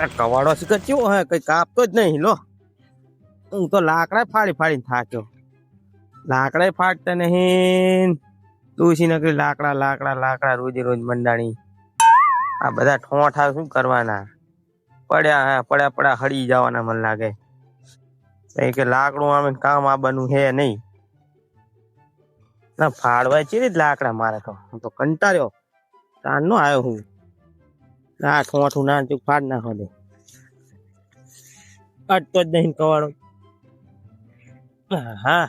આ કવાડો શીખર કેવો હે કઈ કાપતો જ નહીં લો. હું તો લાકડા ફાડી ફાડીને થાક્યો. લાકડા ફાડતા નહીં. તુલસી નકરી લાકડા લાકડા લાકડા રોજે રોજ મંડાણી. આ બધા ઠોઠા શું કરવાના? પડ્યા હે પડ્યા પડ્યા હળી જવાના મને લાગે. કે લાકડું આમે કામ આ બનવું હે નહીં. ના ફાડવાય છે જ લાકડા મારે તો. હું તો કંટાળ્યો. તાર નો આવ્યો હું. ના ઠોઠું ના ચૂક ફાડ નાખો દે. અટતો જ નહીં કવાડો. હા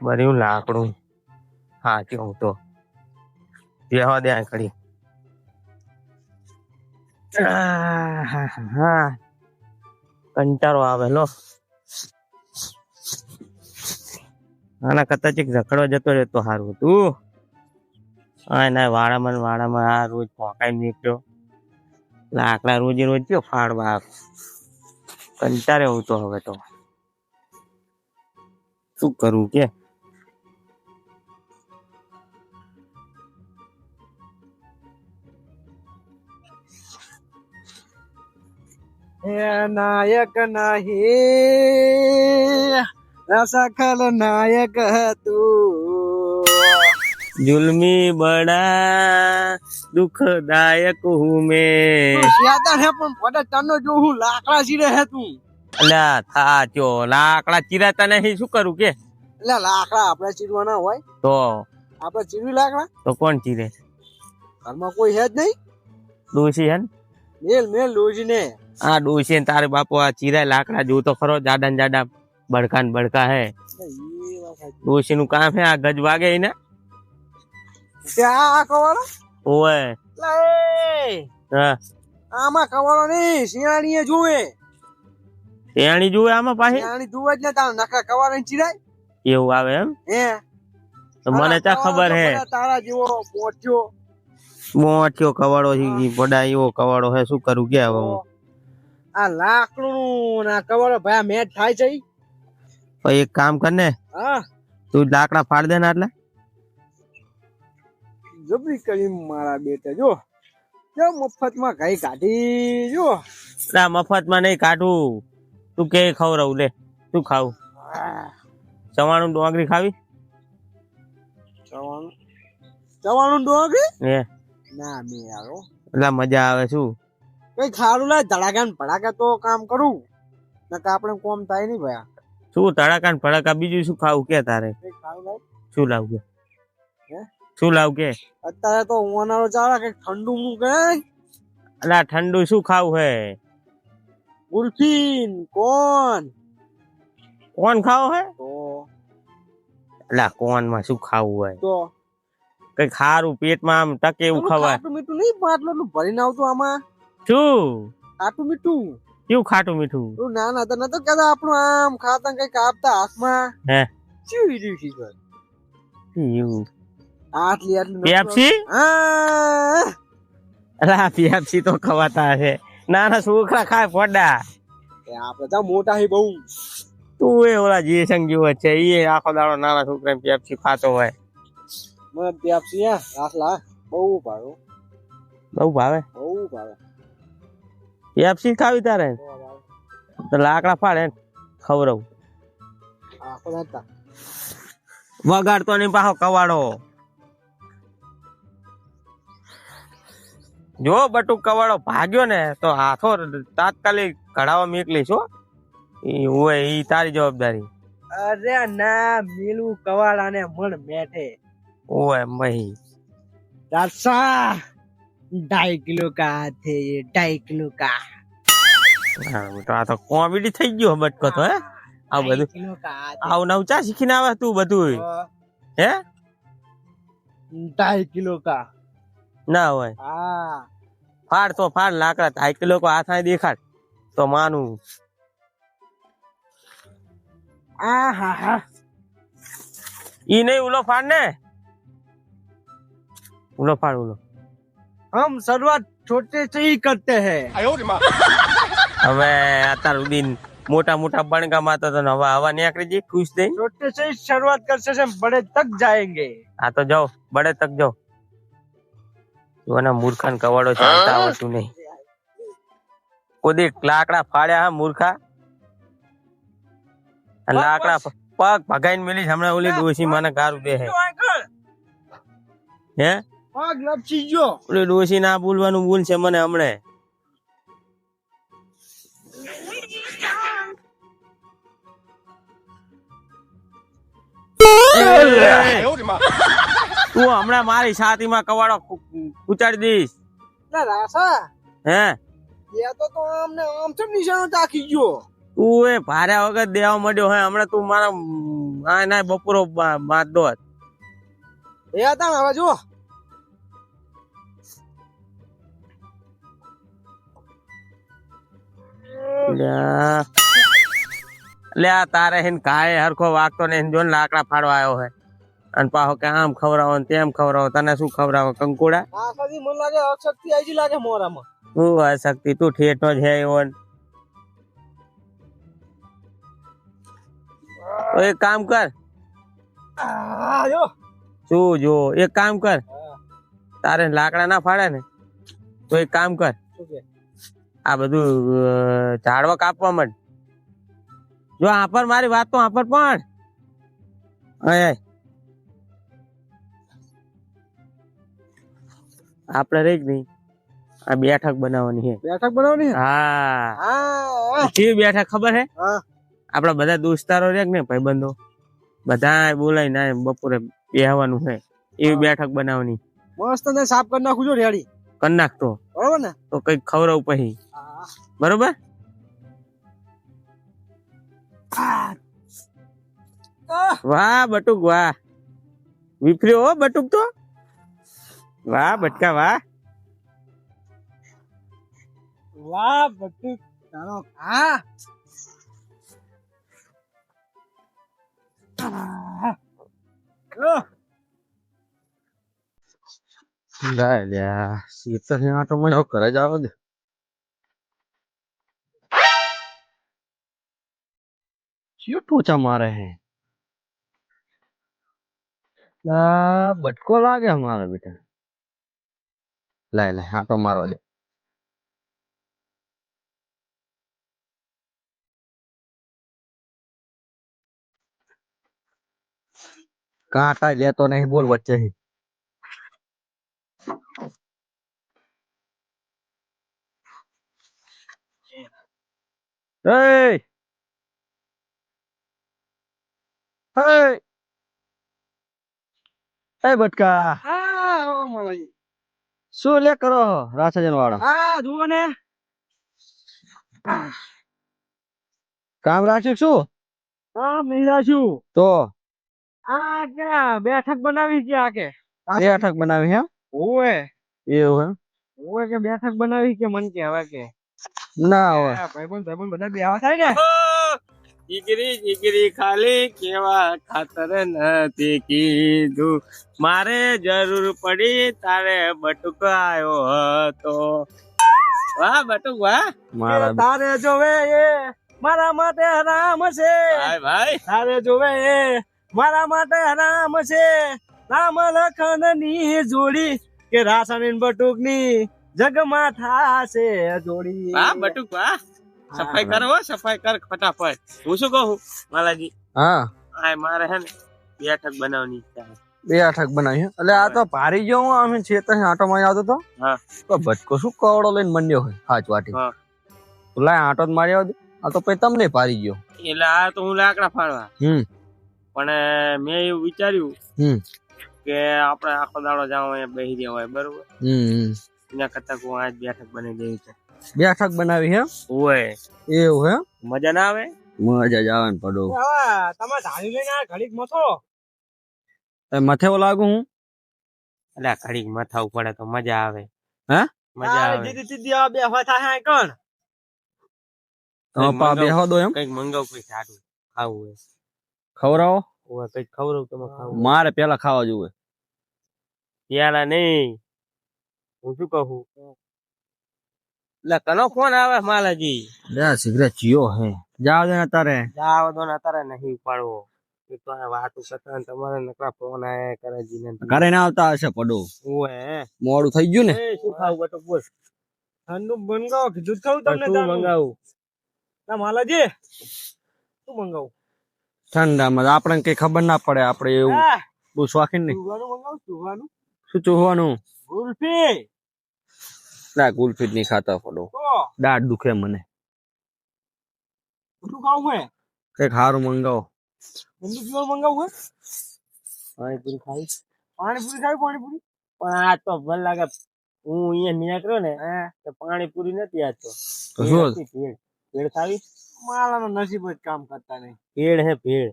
બર્યું લાકડું. હા કેવું તો બેહવા દે ખડી. હા કંટાળો આવે લો. આના કરતા ચીક ઝઘડવા જતો રહેતો સારું હતું. હા ના વાડામાં આ રોજ પોકાઈ નીકળ્યો. લાકડા રોજે રોજ કયો ફાડવા કંટાળે એવું તો હવે તો શું કરવું કે? નાયક નહીં રસખલ નાયક હતું. जुल्मी बड़ा दुखदायक हूँ मैं. યાદ હે પણ પડા તને જો હું લાકડા ચીરે હે તું. અલ્યા થાચો લાકડા ચીરાતા નહીં શું કરું કે? એટલે લાકડા આપણે ચીરવાના હોય તો આપણે ચીરવી લાકડા તો કોણ ચીરે? ઘરમાં કોઈ હે જ નહીં. ડોશી હે ને? મેલ ડોશી ને. હા ડોશી તારે બાપુ આ ચીરાય લાકડા જોવું તો ખરો. જાડા ને જાડા બડકા ને બડકા હે. ડોશી નું કામ હે આ ગજ વાગે ને. ત્યાં કવાળો ઓય હા આમાં કવાળો નહીં શિયાળીએ જુએ. શિયાળી જુએ આમાં પાછી? શિયાળી જુએ જ ને તાર નખા કવાળો ચીરાય એવું આવે એમ? હે તો મને ચા ખબર હે. તારા જેવો મોઠ્યો કવાડો પડા એવો કવાડો હે શું કરું કે હવે હું? આ લાકડું ના કવાડો ભાઈ મેચ થાય છે. પછી એક કામ કર ને હા તું લાકડા ફાડ દે ને એટલે જબરી કરી મારા બેટા. જો મફતમાં કઈ કાઢી જો. મફત માં નહીં કાઢું. તું કે ખવડાવું લે. તું ખાવું ચવાણું ડોંગરી ખાવી? ચવાણું ડોંગરી હે ના મે યારો એટલે મજા આવે શું? કઈ ખારું લે ધડાકા ને ભડાકા તો કામ કરું નકા આપણે કોમ થાય નહીં ભાઈ. શું તડાકા ને ભડાકા બીજું શું ખાવું કે તારે? કઈ ખારું લે શું લાવું કે? હે શું લાવું કે? અત્યારે તો ઉનાળો ચાલે કે ઠંડુ હું કે અલા ઠંડુ શું ખાવું હે? ગુલ્ફી કોણ ખાવ હે? તો અલા કોણ માં શું ખાવું હોય? તો કઈ ખારું પેટમાં આમ ટકે એવું ખવાય. ખાટું મીઠું નહીં પાટલું ભરીને આવતું આમાં. શું ખાટું મીઠું? કેવું ખાટું મીઠું? તું ના ના તો કદા આપણું આમ ખાતા કઈ કાપતા હાથમાં હે શું વિડિયો શીખર એવું આટલી પેપ્સી? હા અલા પેપ્સી તો ખવાતા હશે. નાના છોકરા ખાય ફોડા. આપડે તો મોટા હી બહુ. તું એ ઓલા જે સંગ જેવો છે એ આખો દાડો નાના છોકરા પેપ્સી ખાતો હોય. મને પેપ્સી હે રાસલા બહુ ભાવે. બહુ ભાવે? બહુ ભાવે. પેપ્સી ખાવી તારે? તો લાકડા ફાડે ખવડાવું. આખો દાતા વગાડતો નહીં પાછો કવાડો. જો બટુક કવાડો ભાગ્યો ને તો હાથો તાત્કાલિક ઘડાવા મેકલીશ હો. હોય ઈ તારી જવાબદારી. અરે ના મેલું કવાડા ને મણ બેઠે ઓય મહી દાસા 2.5 કિલો કા થે 2.5 કિલો કા. તો આ તો કોમેડી થઈ ગયો બટકો તો હે. આ બધું આવ નવ ચા શીખીને આવે તું બધું હે? 2.5 કિલો કા ના હોય. હા ફાડ તો ફાડ લાકડા 2.5 કિલો કો હાથ દેખાડ તો માનું. આ હા હા ઈ નહીં ઉલો ફાડ ને. ઉલો ફાડ ઉલો. हम शुरुआत छोटे से ही करते हैं. હવે અત્યાર સુધી મોટા મોટા બણગામાં તો તને હવા નીકળી જઈ ખુશ થઈ. छोटे से ही शुरुआत करते से बड़े तक जाएंगे. હા તો જાઓ બડે તક જાઓ. એના મૂર્ખાને કવાડો ચાલતા આવડતું નહીં. કોઈ લાકડા ફાડ્યા હા મૂર્ખા. અને લાકડા પગ ભગાઈને મેલી હમણાં ઓલી ડોશી મને ગારું દે હે પગ લપસી ગયો. ઓલી ડોશી ના બોલવાનું બોલ છે મને હમણે. તું હમણાં મારી છાતીમાં કવાડો ઉચાડી દઈશ. ના રાસા હે એ તો આમને આમ ચમ નિશાનો તાકી ગયો. તું એ ભાર્યા વગર દેવા માંડ્યો હે હમણાં. તું મારા આ ના બપોરો માર દો. એ હતા ને હવે જો લે આ તારે હેન કાય હરખો વાગતો ને જો ને લાકડા ફાડવા આવ્યો હે. અને પાછો કે આમ ખવડાવો ને તેમ ખવડાવો. તને શું ખવડાવો કંકુડા? રાસાથી મને લાગે અશક્તિ આવી લાગે મોરામાં. હું અશક્તિ તું ઠેઠો જ હે એવો. તો એક કામ કર. જો શું જો એક કામ કર. તારે લાકડા ના ફાડે ને તો એક કામ કર. આ બધું ઝાડવા કાપવા માંડ. જો આપર મારી વાત તો આપર પણ આપડે રહી જ નહીં. આ બેઠક બનાવવાની છે. બેઠક બનાવવાની? હા કેવી બેઠક ખબર હે? આપડા બધા દોસ્તારો રે ને ભાઈબંધો બધા બોલાય ના બપોરે બેહવાનું છે. એવી બેઠક બનાવવાની. મસ્ત ને સાફ કરી નાખું જો રેડી કરી નાખતો બરોબર ને. તો કઈક ખવડાવું પછી. બરોબર. વાહ બટુક વાહ. વિફર્યો હો બટુક તો. વાહ બટકા વાહ. વાહ બટુક તારો હા. આટો મને ઘરે જ આવો દે. શું ટોચા મારે હે? બટકો લાગે મારા બેટા. લાય આટો મારવા દે. કાંટા લેતો નહીં બોલ વચ્ચે. બટકા શું લે કરો રાસાજન વાળા? જુઓ ને કામ રાખ્યું શું? રાખ્યું તો આ ક્યાં બેઠક બનાવી ક્યાં કે બેઠક બનાવી હે? ઓએ એવું ઓએ કે બેઠક બનાવી કે મન કે હવે કે ના હોય. ભાઈબંધ બધા બેવા થાય ને. જીગરી ખાલી કેવા ખાતર નથી કીધું. મારે જરૂર પડી તારે બટુક આવ્યો હતો. વાહ બટુક વાહ. મારા તારે જોવે એ મારા માટે હરામ છે. ભાઈ તારે જોવે એ મારા માટે હરામ છે. રામ લખન ની જોડી કે રાસાની બટુક ની જગમાં થાશે જોડી. વાહ બટુક વાહ. સફાઈ કરો સફાઈ કર ફટાફટ. હું શું કહું માલાજી? હા મારે હે ને બેઠક બનાવવાની ઈચ્છા છે. બેઠક બનાવી એટલે આ તો ભારી ગયો. હું અમે છેતર આટો મારી આવતો તો તો ભટકો શું કવડો લઈને મંડ્યો હોય હાચ વાટી. લાય આટો જ મારી આવતો. આ તો પછી તમને ભારી ગયો. એટલે આ તો હું લાકડા ફાડવા. પણ મેં એવું વિચાર્યું કે આપણે આખો દાડો જાવ અહીંયા બેસી રહ્યા હોય બરોબર. એના કરતા હું આજ બેઠક બનાવી દેવી છે. બેઠક બનાવી હે? ઓય એવું હે? મજા ના આવે? મજા જ આવે ને પડો. તમે ધારી લઈને ઘડીક મથો. મથે લાગુ હું એટલે ઘડીક મથાવું પડે તો મજા આવે. હે મજા આવે. જીતી સીધી આ બે હતા હે કોણ તો બેહો દો એમ કઈક મંગાવ કોઈ સારું ખાવું હોય ખવરાવો. ઓય કઈક ખવરાવ તમે ખાવું. મારે પેલા ખાવા જોવે. પેલા નહીં હું શું કહું. એટલે કનો ફોન આવે માલાજી? લે સિગરેટ જીઓ હે. જાવ દે ને તારે. જાવ દો ને તારે નહીં ઉપાડવો. એ તો આ વાતું કરતા ને તમારે નકરા ફોન આયા કરે જીને ઘરે ના આવતા હશે પડો ઓએ મોડું થઈ ગયું ને એ શું ખાવું બટુક બોલ ઠંડુ મંગાવો કે દૂધ ખાવું તમને શું તાનું? મંગાવું ના માલાજી શું મંગાવું? ઠંડામાં આપણે કઈ ખબર ના પડે આપણે એવું હા બહુ શોખીન નહીં સુવાનું મંગાવું સુવાનું શું જોવાનું ગુલ્ફી ના ગુલ્ફી જ નહીં ખાતા પડો તો દાઢ દુખે મને શું ખાવું હે? કઈક સારું મંગાવો ઠંડુ પીવાનું મંગાવું હે? પાણીપુરી ખાવી પાણીપુરી ખાવી પાણીપુરી? પણ આ તો ભલ લાગે હું અહીંયા નીકળ્યો ને તો પાણીપુરી નથી આજ તો તો શું ભેળ ભેળ ખાવી માલાનો નસીબ જ કામ કરતા નહીં. ભેળ હે ભેળ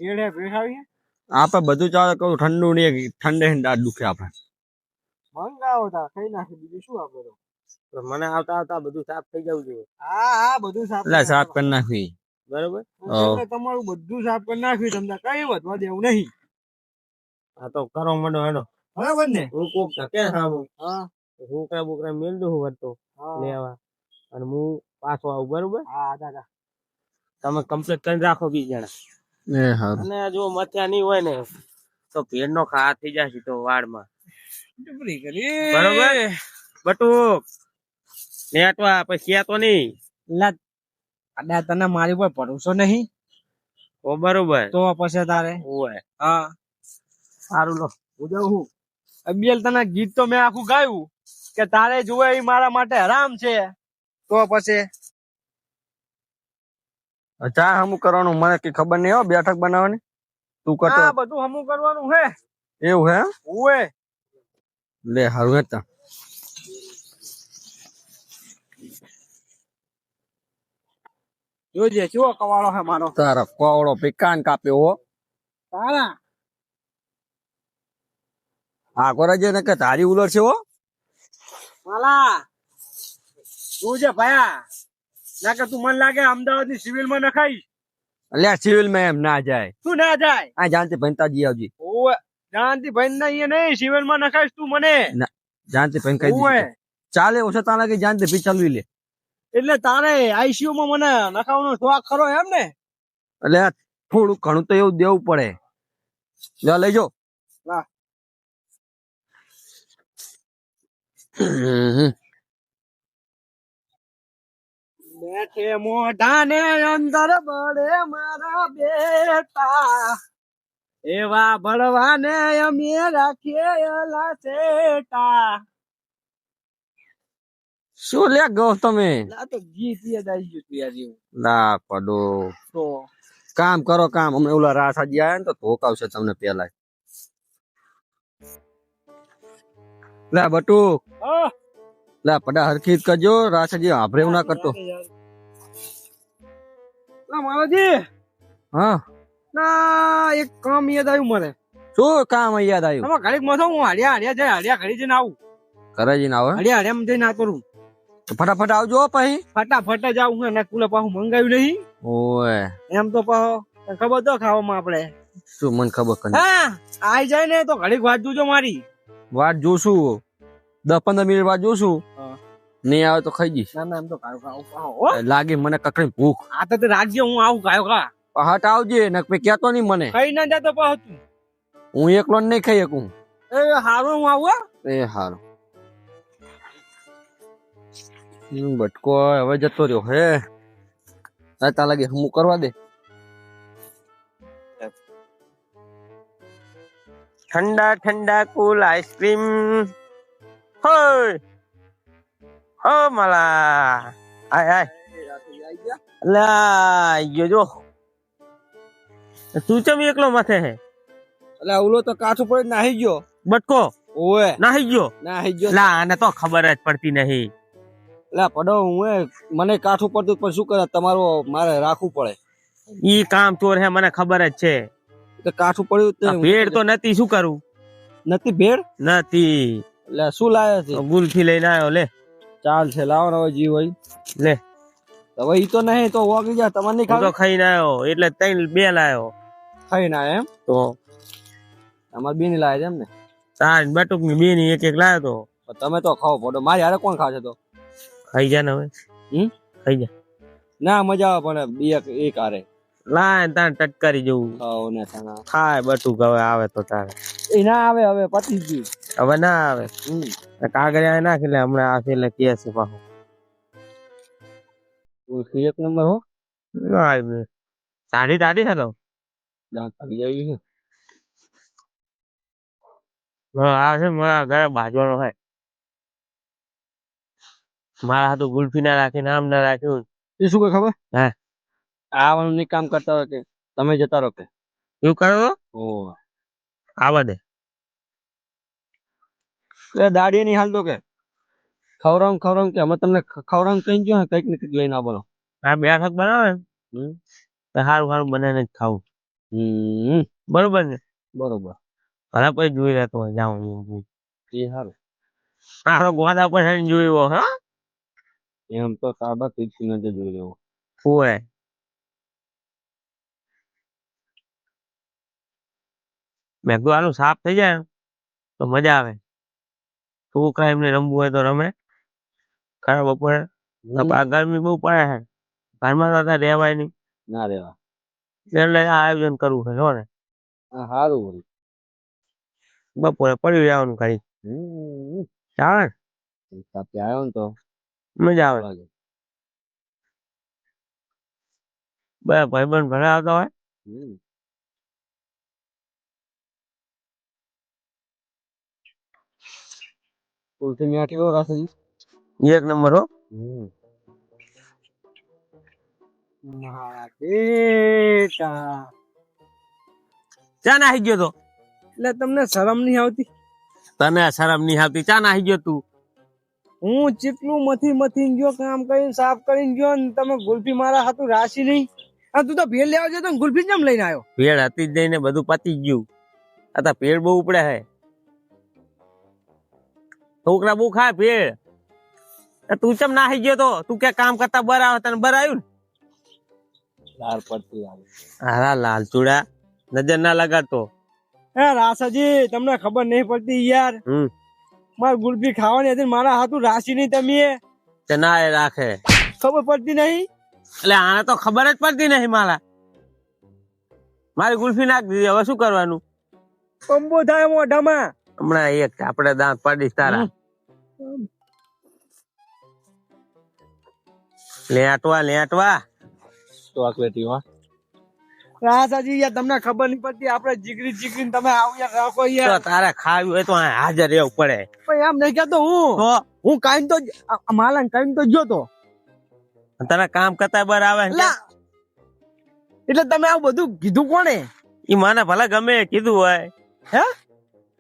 ભેળ હે ભેળ ખાવી હે? આપડે બધું ચાલે કહું ઠંડુ નહીં ઠંડે દાઢ દુખે આપણે મંગાવો તા ખાઈ નાખી બીજું શું આપણે તો. તો મને આવતા આવતા બધું સાફ થઈ જવું જોઈએ હા હા બધું સાફ એટલે સાફ કરી નાખવી બરોબર એટલે તમારું બધું સાફ કરી નાખ્યું તમને કઈ વધવા દેવું નહીં. આ તો કરો મંડો હેડો બરાબર ને? હું કોક ધકે ખાવું હા હું કઈ બોકરા મેલ દઉં વળતો હા લેવા અને હું પાછો આવું બરોબર હા દાદા તમે કમ્પ્લીટ કરી રાખો બી જણા એ હારું અને જો મથ્યા નહીં હોય ને તો ભેળ નો ખા થઈ જશે તો વાળમાં ડુબરી કરી બરોબર બટુક નેટવા પછી તો નહીં લા અડા તને મારી પર ભરોસો નહીં ઓ બરોબર તો પછી તારે ઓય હા સારું લો હું જાઉં છું. અબિયલ તને ગીત તો મેં આખું ગાયું કે તારે જોવે એ મારા માટે હરામ છે તો પછી ચા હમું કરવાનું મને કઈ ખબર નહીં હો બેઠક બનાવવાની તું કરતો આ બધું હમું કરવાનું હે એવું હે ઓએ લે હારું હતા જોજે કેવો કવાળો હે મારો તારા કોવડો પેકાન કાપ્યો હો તારા આ કરે છે ને કે તારી ઉલર છે હો માલા જોજે ભયા ના કે તું મને લાગે અમદાવાદ ની સિવિલ માં નખાઈશ અલ્યા સિવિલ માં એમ ના જાય તું ના જાય આ જાનતી ભણતા જી આવજી ઓએ જાનતી ભાઈ ના અહીંયા નહીં સિવિલ માં નખાઈશ તું મને જાનતી ભણ કહી ઓએ દીધું ચાલે ઓછા તાના કે જાનતી ભી ચાલવી લે એટલે તારે આઈસીયુ માં મને નખાવાનો શોખ ખરો એમ ને એટલે થોડું ઘણું તો એવું દેવું પડે લે લઈ જો વાહ. બેઠે મોઢાને અંદર બળે મારા બેટા એવા ભળવાને અમે રાખીએ એલા સેટા શું લે ગો તમે ના તો ગીત યાદ આવી ગયું તું યાર એવું ના પડો તો કામ કરો કામ અમે ઓલા રાસાજી આયા ને તો ધોકાવશે તમને પેલા લે બટુ હા લે પડા હરખી જ કરજો રાસાજી આભરે એવું ના કરતો ના મારાજી હા ના એક કામ યાદ આવ્યું મને શું કામ યાદ આવ્યું તમે ઘડીક માં હું હળિયા ઘડી જઈને આવું ઘરે જઈને આવે હળિયા જઈને આ કરું તો ફટાફટ આવજો પછી ફટાફટ જ આવું ને કુલે પાછું મંગાવ્યું નહીં ઓય એમ તો પાછો ખબર તો ખાવામાં આપણે શું મને ખબર કરી હા આઈ જાય ને તો ઘડીક વાત જોજો મારી વાટ જોશું 10-15 મિનિટ વાત જોશું હા. નહીં આવે તો ખાઈ જઈશ ના ના એમ તો ખાવ લાગી મને કકડી ભૂખ આ તો તે રાખજે હું આવું ખાયો ખા હટ આવજે ને પછી કહેતો નહીં મને ખાઈ ના જતો પાછો તું હું એકલો નહીં ખાઈ શકું એ હારું હું આવું એ હારું બટકો હવે જતો રહ્યો હે તા લાગે હું કરવા દે ઠંડા ઠંડા કુલ આઈસ્ક્રીમ હોય હો મલા આય આય લા યો જો તું ચમ એકલો માથે હે એટલે ઓલો તો કાઠું પડી નાહી ગયો બટકો ઓએ નાહી ગયો નાહી ગયો લા આને તો ખબર જ પડતી નહીં એટલે પડો હું મને કાઠું પડતું પણ શું કરે તમારો મારે રાખવું પડે ઈ કામ ચોર હે મને ખબર જ છે એટલે કાઠું પડ્યું આ ભેડ તો નથી શું કરું નથી ભેડ નથી એટલે શું લાયો છે ગુલથી લઈને આવ્યો લે ચાલ છે લાવો ને હવે જી હોય લે હવે ઈ તો નહીં તો વાગી જા તમારે નહીં હું તો ખાવ ખાઈને આવ્યો એટલે 2 લાયો ખાઈ ના એમ તો અમારે બેની લાયા છે એમ ને તાર બટુક ની બે ની એક લાયો તો પણ તમે તો ખાઓ પડો મારી હારે કોણ ખાશે તો ખાઈ જા ને હવે ખાઈ જા ના મજા આવે પણ એક હારે લાય તાર ટટકારી જવું ખાઓ ને ખાના ખાય બટુક હવે આવે તો તારે એ ના આવે હવે પતી ગયું હવે ના આવે કાગળિયા નાખી લે હમણાં આવશે એટલે કે છે પાછું કુલ્ફી એક નંબર હો સાડી તાડી છે તો દાંત આવી જાય છે આ છે મારા ઘરે બાજવાનો હોય મારા હાથું ગુલ્ફી ના રાખી નામ ના રાખ્યું એ શું ખબર હા આવવાનું નહીં કામ કરતા હોય કે તમે જતા રહો કે એવું કરો ઓ આવા દે એ દાડી નહીં હાલતો કે ખવરામ કે અમે તમને ખવરામ કઈ ગયો કઈક ને કઈક લઈને આવવાનો આ બેઠક બનાવે હમ તો સારું સારું બનાવીને જ ખાવું બરોબર ને બરોબર ભલે પછી જોઈ લેતો હોય જાઉં એ સારું મારો ગોદા પછી જોયો હા એમ તો સાદા તીક્ષી ને જોઈ લેવો હોય મેં કીધું આનું સાફ થઈ જાય તો મજા આવે છોકરા એમને રમવું હોય તો રમે ખરા બપોરે આ ગરમી બહુ પડે છે ઘરમાં તો અત્યારે રહેવાય નહીં ના રેવા એટલે આ આયોજન કરવું છે જો ને હા સારું વળી બપોરે પડી રહેવાનું ખાલી ચાલે ને સાથે આવ્યો ને તો મજા આવે લાગે બધા ભાઈબંધ ભલે આવતા હોય તુલસી મીઠી હો રાસજી એક નંબર હો મારા બેટા ચા નાહી ગયો તો એટલે તમને શરમ નહીં આવતી તને શરમ નહીં આવતી ચા નાહી ગયો તું હું ચેટલું મથી ગયો કામ કરીને સાફ કરીને ગયો ને તમે ગુલ્ફી મારા હાથું રાશી નહીં આ તું તો ભેળ લેવા જતો ને ગુલ્ફી કેમ લઈને આવ્યો ભેળ હતી જ ને બધું પતી ગયું આ ભેળ બહુ ઉપડે હે છોકરા બહુ ખાય ભેળ તું ચમ નાહી ગયો તો તું કે કામ કરતા બર આવે તને બર આવ્યું ને લાલ પડતી આવે હારા લાલ ચૂડા નજર ના લગાડતો હે રાસાજી તમને ખબર નહીં પડતી યાર મારે ગુલ્ફી ખાવાની હતી મારા હાથું રાશી નહીં તમે તે ના એ રાખે ખબર પડતી નહીં એટલે આને તો ખબર જ પડતી નહીં મારી ગુલ્ફી નાખ દીધી હવે શું કરવાનું કંબો થાય મોઢામાં હમણાં એક આપણે દાંત પાડીશ તારા લેટવા ચોકલેટી હો રાસાજી યાર તમને ખબર નહીં પડતી આપણે જીગરી તમે આવું યાર રાખો યાર તારે ખાવી હોય તો હાજર રહેવું પડે પણ એમ નહીં કેતો હું કાઈ તો માલા કાઈ તો ગયો તો તને કામ કરતા બર આવે એટલે તમે આવું બધું કીધું કોને ઈ મને ભલે ગમે કીધું હોય હે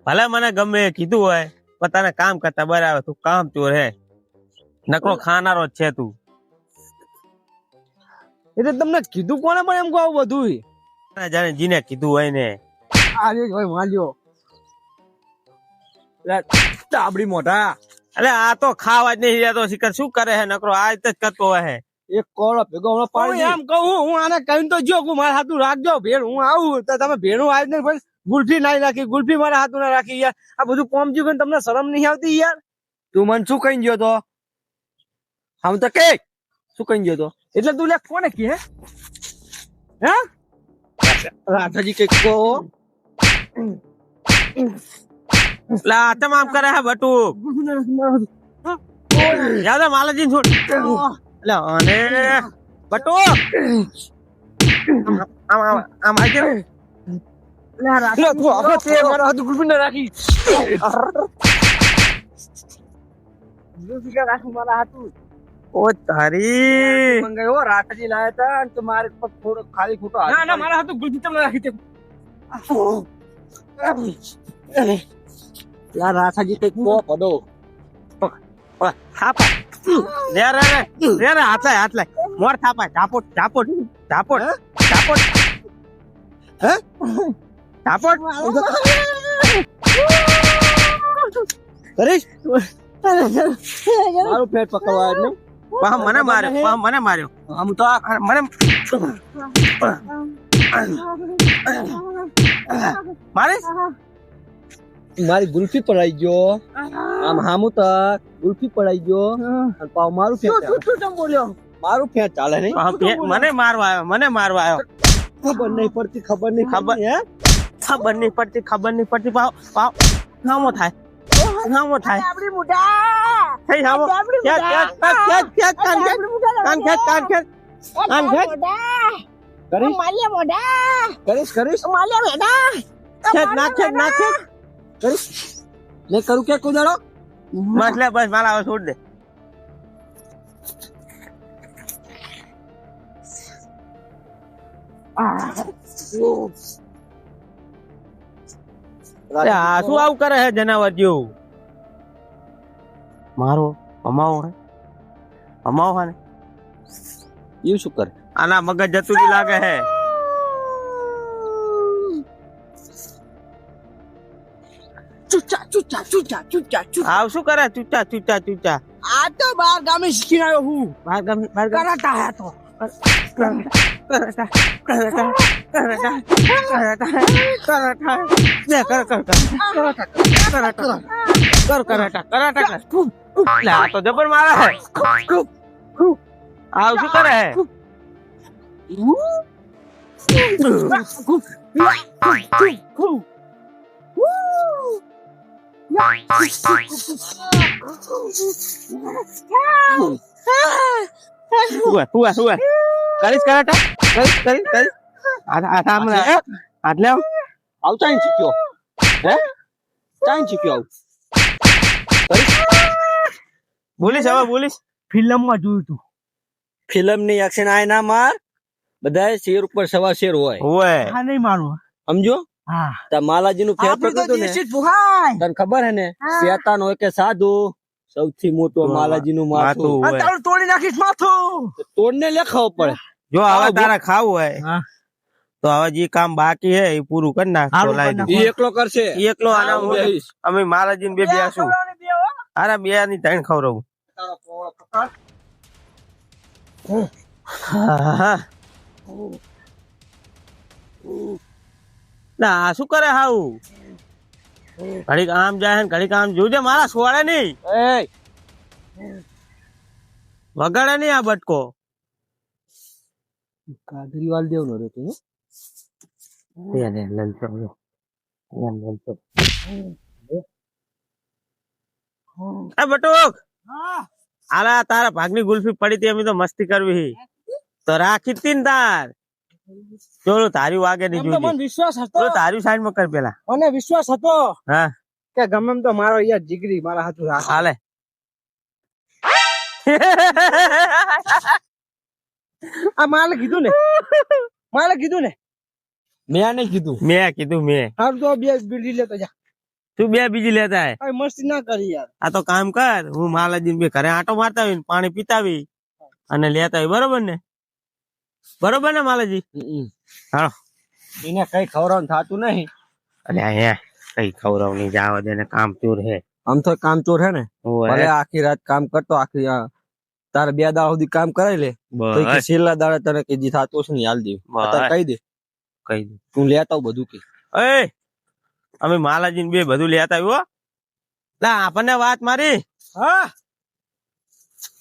ભલે મને ગમે કીધું હોય પણ તને કામ કરતા બર આવે તું કામ ચોર હે નકરો ખાનારો જ છે તું એટલે તમને કીધું કોને પણ એમ કહો આવું બધું જાણે જીને કીધું હોય ને આર્યો ભાઈ માલ્યો ચાબડી મોઢા અરે આ તો ખાવા જ નહીં રહેતો શિખર શું કરે હે નકરો આજ જ કરતો હોય એક કોળો ભેગો હમણાં પાડી એમ કહું હું આને કહીને તો જો મારા હાથું રાખજો ભેળ હું આવું તો તમે ભેળું આવી ને ભાઈ ગુલ્ફી ના રાખી ગુલ્ફી મારા હાથું ના રાખી યાર આ બધું કોમ જ્યું તમને શરમ નહીં આવતી યાર તું મને શું કહીને ગયો તો આમ તો કે શું કહીને ગયો તો એટલે તું લે કોને કે હે રાધાજી કઈક કહો લા તમામ કરે હે બટુક યાદ માલાજી છોડ લે અને બટુક આમ આજે લે તું હવે તે મારા હાથ ગુલ્ફી ના રાખી ગુલ્ફી રાખી મારા હાથું ઓ તારી મંગાયો રાઠાજી લાયા હતા અને તમારે થોડો ખાલી ખોટો ના મારા હાથું ગુલ્ફી તમને રાખી તે યાર રાઠાજી કઈક બહુ પડો થાપા રે રે રે રે હાથ લાય મોર થાપા ઝાપોટ ઝાપોટ ઝાપોટ ઝાપોટ હે ઝાપોટ કરીશ મારું પેટ પકડવા એટલે મને માર્યો આમ તો મને મારીશ મારી ગુલ્ફી પડાઈ ગયો આમ હામુ તક ગુલ્ફી પડાઈ ગયો અને પાવ મારું ફેટ બોલ્યો મારું ફેટ ચાલે નહીં મને મારવા આવ્યો ખબર નહીં પડતી ખબર નહીં પડતી પાવ નામો થાય આપણી મુઢા થઈ નામો કાન ખેંચ કાન કરી માલિયા મોઢા કરીશ માલિયા બેટા ખેંચ નાખ કરીશ લે કરું કે કુદાડો બસ લે બસ મારા હવે છોડ દે આ શું આવું કરે છે જનાવર જેવું મારો અમાવો હે ને એવું શું કરે? આના મગજ જતું જ લાગે હે ચૂચા આવ શું કરે ચૂચા આ તો બાર ગામે શીખીને આવ્યો હું બાર કરાતા હે તો આ તો જબર મારે હે આવ શું કરે હે હુઆ કરીશ કરાટા કરીશ આટલે આવ ચાઈ શીખ્યો હે ચાઈ શીખ્યો બોલીશ ફિલ્મમાં જોયું તું ફિલ્મ ની એક્શન આય ના માર બધા શેર ઉપર સવા શેર હોય ઓય હા નહીં મારું સમજો હા તા માલાજી નું ફેર પડતું હતું ને તને ખબર હે ને શેતાન હોય કે સાધુ સૌથી મોટો માલાજી નું માથું હોય. તારું તોડી નાખીશ માથું તોડને લેખાવ પડે જો આવા તારા ખાવું હોય હા. તો હવે જે કામ બાકી હે એ પૂરું કરી નાખ હારું બોલાવી કરી દે. ઈ એકલો કરશે ઈ એકલો આના હું હું બેહીશ. અમે મારાજી ને બે બેસું અરે બે ની ત્રણ ખવડાવું ના આ શું કરે હાઉ ઘડીક આમ જાય ને ઘડીક આમ જોજે મારા સોળે નહીં એ વગાડે નહીં આ બટકો કાદરી વાલ દેવ નો રહેતો એ બટુક આલા તારા ભાગની ગુલ્ફી પડી હતી અમે તો મસ્તી કરવી તો રાખી તી ને તાર ચોલો તારી વાગે નહીં એમ તો મને જોજે વિશ્વાસ હતો તો તારી સાઈડ માં કર પેલા મને વિશ્વાસ હતો હા કે ગમે એમ તો મારો યાર જીગરી મારા હાથું રાખ હાલે આ માલે કીધું ને મેં નહીં કીધું મેં કીધું મેં હારું તો બે બીડી લેતો જા તું બે બીજી લેતા હે કઈ મસ્તી ના કરી યાર આ તો કામ કર હું માલાજી બે ઘરે આટો મારતા આવી ને પાણી પીતા આવી અને લેતા આવી બરોબર ને માલાજી હા એને કઈ ખવડાવવાનું થાતું નહીં અરે અહીંયા કઈ ખવડાવ નહીં જાવ દે ને કામ ચોર હે આમ તો કામ ચોર હે ને ઓય. ભલે આખી રાત કામ કરતો આખી તારે 2 દાડા સુધી કામ કરાવી લે તો કે બસ છેલ્લા દાડા તને કે જી થાતું હશે ને હાલ દે બસ. અત્યારે કહી દે કઈ દે તું લેતા આવ બધું કે એ અમે માલાજી બે બધું લેતા આવ્યો લા આપણને વાત મારી હા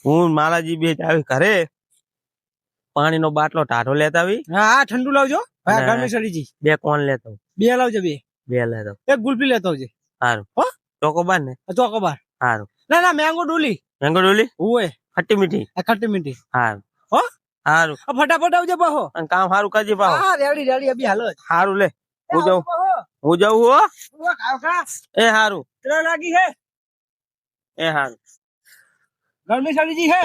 હું માલાજી બે આવી ઘરે પાણીનો બાટલો ટાઢો લેતા આવી હા ઠંડુ લાવજો હા ના. ગરમી સડીજી બે કોણ લેતો બે લાવજો બે લેતો એક ગુલ્ફી લેતો આવજે સારું હો? ચોકોબાર ને ચોકોબાર સારું ના મેંગો ડોલી મેંગો ડોલી ઓય ખટ્ટી મીઠી આ ખટ્ટી મીઠી સારું હો? સારું આ ફટાફટ આવજો બહો અને કામ સારું કરજે પાહો હા રેડી અભી હાલો જ. સારું લે હું જાઉં બહો હું જાઉં હો ખાવ ખા એ સારું ત્રણ લાગી હે એ સારું ગરમી સડીજી હે